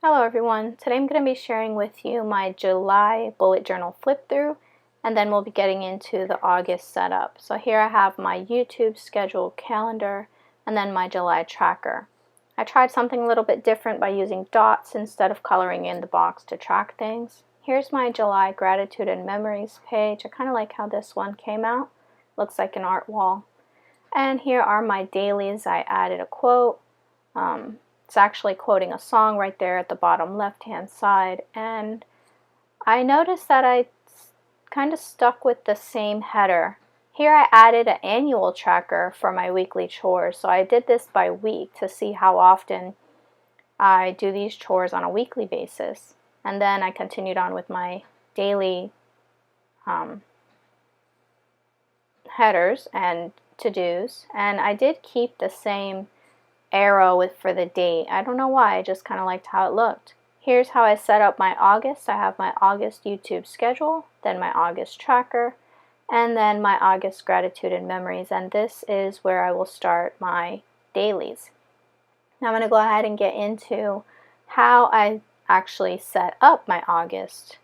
Hello everyone, today I'm going to be sharing with you my July bullet journal flip through, and then we'll be getting into the August setup. So here I have my YouTube schedule calendar and then my July tracker. I tried something a little bit different by using dots instead of coloring in the box to track things. Here's my July gratitude and memories page. I kind of like how this one came out. Looks like an art wall. And here are my dailies. I added a quote. It's actually quoting a song right there at the bottom left hand side, and I noticed that I kind of stuck with the same header. Here I added an annual tracker for my weekly chores, so I did this by week to see how often I do these chores on a weekly basis, and then I continued on with my daily headers and to-dos, and I did keep the same arrow for the date. I don't know why, I just kind of liked how it looked. Here's how I set up my August. I have my August YouTube schedule, then my August tracker, and then my August gratitude and memories, and this is where I will start my dailies. Now I'm going to go ahead and get into how I actually set up my August.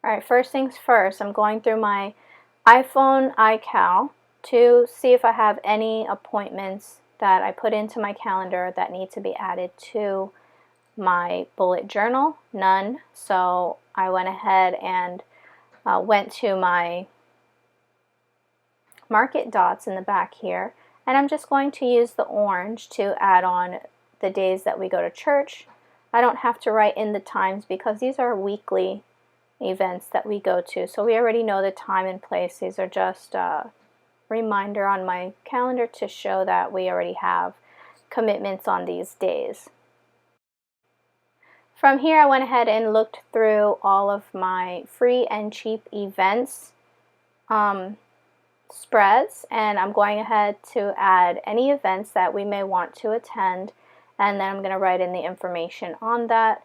Alright, first things first, I'm going through my iPhone iCal to see if I have any appointments that I put into my calendar that need to be added to my bullet journal. None. So I went ahead and went to my market dots in the back here, and I'm just going to use the orange to add on the days that we go to church. I don't have to write in the times because these are weekly events that we go to, so we already know the time and place. These are just reminder on my calendar to show that we already have commitments on these days. From here I went ahead and looked through all of my free and cheap events spreads, and I'm going ahead to add any events that we may want to attend, and then I'm going to write in the information on that.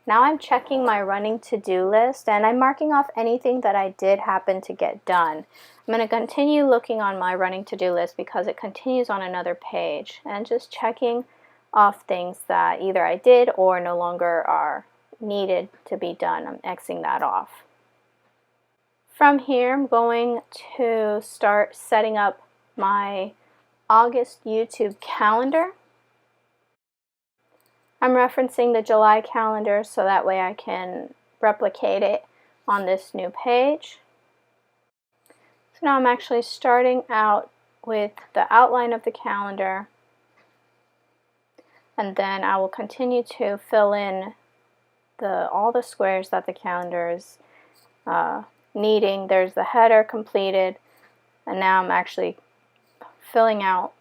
Now I'm checking my running to-do list, and I'm marking off anything that I did happen to get done. I'm going to continue looking on my running to-do list because it continues on another page, and just checking off things that either I did or no longer are needed to be done. I'm Xing that off. From here I'm going to start setting up my August YouTube calendar. I'm referencing the July calendar so that way I can replicate it on this new page. So now I'm actually starting out with the outline of the calendar, and then I will continue to fill in all the squares that the calendar is needing. There's the header completed, and now I'm actually filling out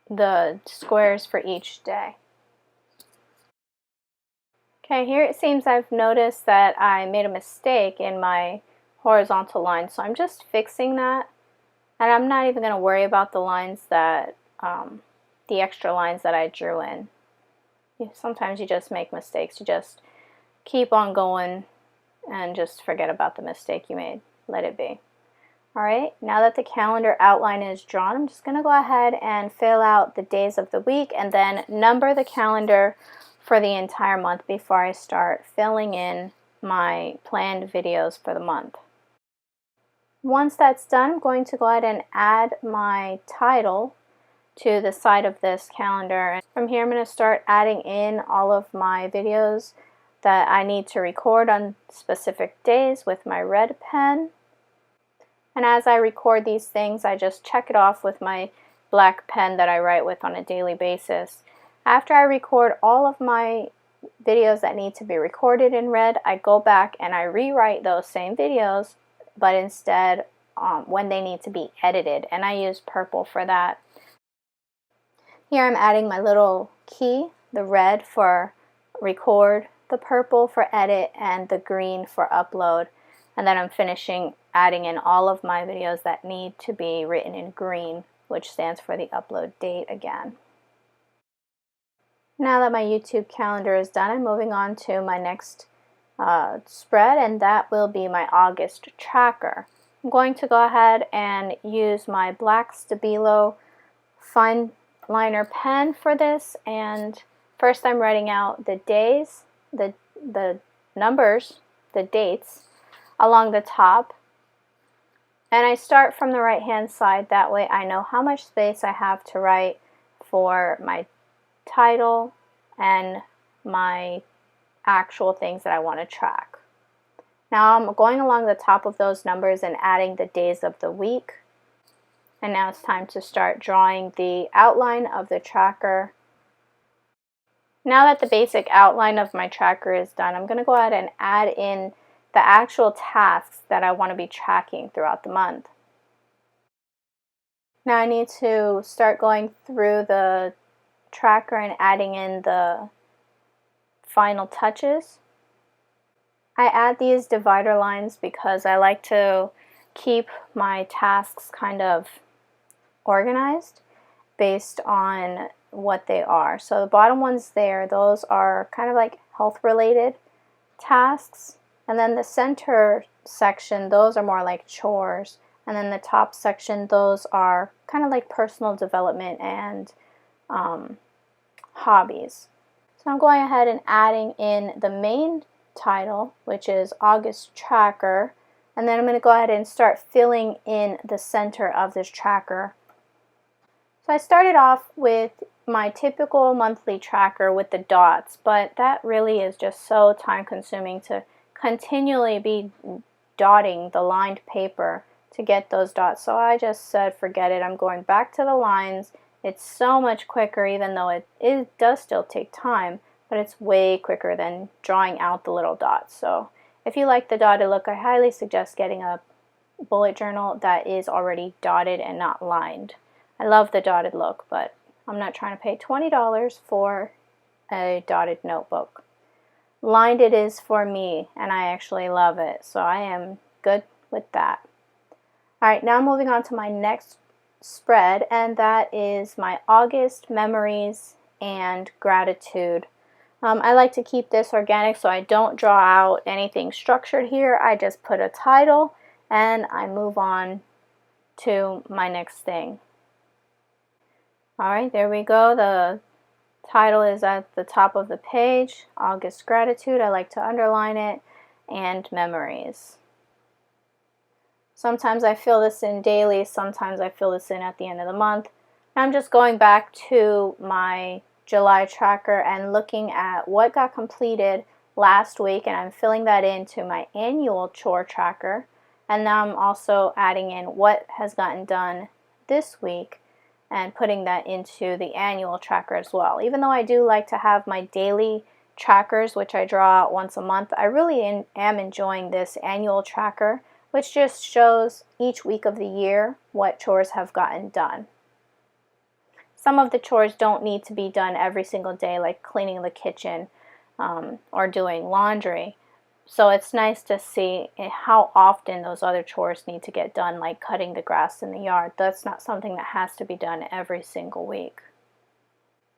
the squares for each day. Okay, here it seems I've noticed that I made a mistake in my horizontal line, so I'm just fixing that, and I'm not even going to worry about the lines that, the extra lines that I drew in. Sometimes you just make mistakes. You just keep on going and just forget about the mistake you made. Let it be. Alright, now that the calendar outline is drawn, I'm just going to go ahead and fill out the days of the week and then number the calendar for the entire month before I start filling in my planned videos for the month. Once that's done, I'm going to go ahead and add my title to the side of this calendar. And from here I'm going to start adding in all of my videos that I need to record on specific days with my red pen. And as I record these things, I just check it off with my black pen that I write with on a daily basis. After I record all of my videos that need to be recorded in red, I go back and I rewrite those same videos, but instead when they need to be edited, and I use purple for that. Here I'm adding my little key, the red for record, the purple for edit, and the green for upload. And then I'm finishing adding in all of my videos that need to be written in green, which stands for the upload date again. Now that my YouTube calendar is done, I'm moving on to my next spread, and that will be my August tracker. I'm going to go ahead and use my black Stabilo fine liner pen for this, and first I'm writing out the days, the numbers, the dates along the top. And I start from the right hand side, that way I know how much space I have to write for my title and my actual things that I want to track. Now I'm going along the top of those numbers and adding the days of the week. And now it's time to start drawing the outline of the tracker. Now that the basic outline of my tracker is done, I'm going to go ahead and add in the actual tasks that I want to be tracking throughout the month. Now I need to start going through the tracker and adding in the final touches. I add these divider lines because I like to keep my tasks kind of organized based on what they are. So the bottom ones there, those are kind of like health related tasks. And then the center section, those are more like chores. And then the top section, those are kind of like personal development and hobbies. So I'm going ahead and adding in the main title, which is August Tracker. And then I'm going to go ahead and start filling in the center of this tracker. So I started off with my typical monthly tracker with the dots, but that really is just so time consuming to continually be dotting the lined paper to get those dots. So I just said forget it, I'm going back to the lines. It's so much quicker, even though it does still take time, but it's way quicker than drawing out the little dots. So if you like the dotted look, I highly suggest getting a bullet journal that is already dotted and not lined. I love the dotted look, but I'm not trying to pay $20 for a dotted notebook. Lined it is for me, and I actually love it, so I am good with that. Alright, now moving on to my next spread, and that is my August memories and gratitude. I like to keep this organic, so I don't draw out anything structured here. I just put a title and I move on to my next thing. Alright, there we go. The title is at the top of the page, August Gratitude. I like to underline it, and memories. Sometimes I fill this in daily, sometimes I fill this in at the end of the month. I'm just going back to my July tracker and looking at what got completed last week, and I'm filling that into my annual chore tracker. And now I'm also adding in what has gotten done this week and putting that into the annual tracker as well. Even though I do like to have my daily trackers, which I draw out once a month, I really am enjoying this annual tracker, which just shows each week of the year what chores have gotten done. Some of the chores don't need to be done every single day, like cleaning the kitchen or doing laundry. So it's nice to see how often those other chores need to get done, like cutting the grass in the yard. That's not something that has to be done every single week.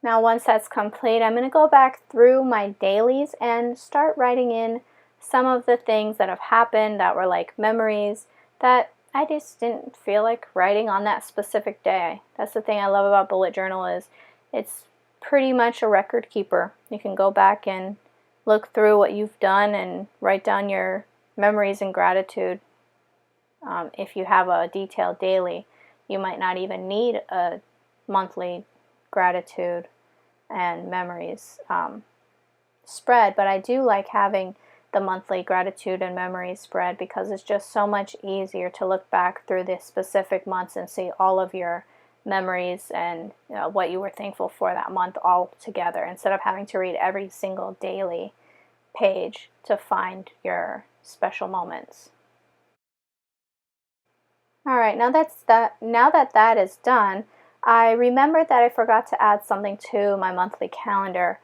Now once that's complete, I'm going to go back through my dailies and start writing in some of the things that have happened that were like memories that I just didn't feel like writing on that specific day. That's the thing I love about bullet journal, is it's pretty much a record keeper. You can go back and look through what you've done and write down your memories and gratitude. If you have a detailed daily, you might not even need a monthly gratitude and memories spread, but I do like having the monthly gratitude and memories spread because it's just so much easier to look back through the specific months and see all of your memories and what you were thankful for that month all together, instead of having to read every single daily page to find your special moments. Alright, now that that is done, I remembered that I forgot to add something to my monthly calendar.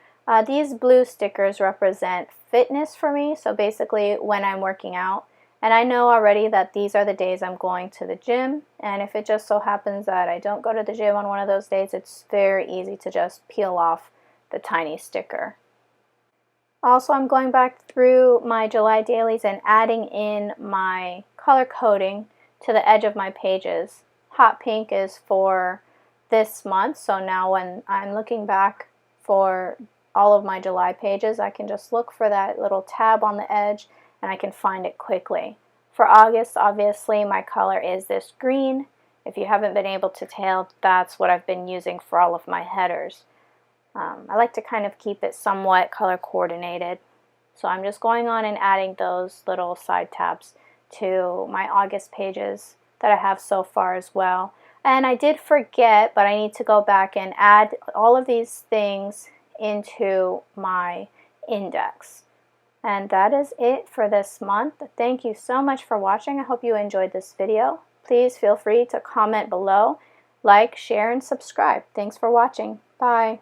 These blue stickers represent fitness for me, so basically when I'm working out. And I know already that these are the days I'm going to the gym, and if it just so happens that I don't go to the gym on one of those days, it's very easy to just peel off the tiny sticker. Also, I'm going back through my July dailies and adding in my color coding to the edge of my pages. Hot pink is for this month, so now when I'm looking back for all of my July pages, I can just look for that little tab on the edge and I can find it quickly. For August, obviously, my color is this green. If you haven't been able to tell, that's what I've been using for all of my headers. I like to kind of keep it somewhat color coordinated. So I'm just going on and adding those little side tabs to my August pages that I have so far as well. And I did forget, but I need to go back and add all of these things into my index. And that is it for this month. Thank you so much for watching. I hope you enjoyed this video. Please feel free to comment below, like, share, and subscribe. Thanks for watching. Bye.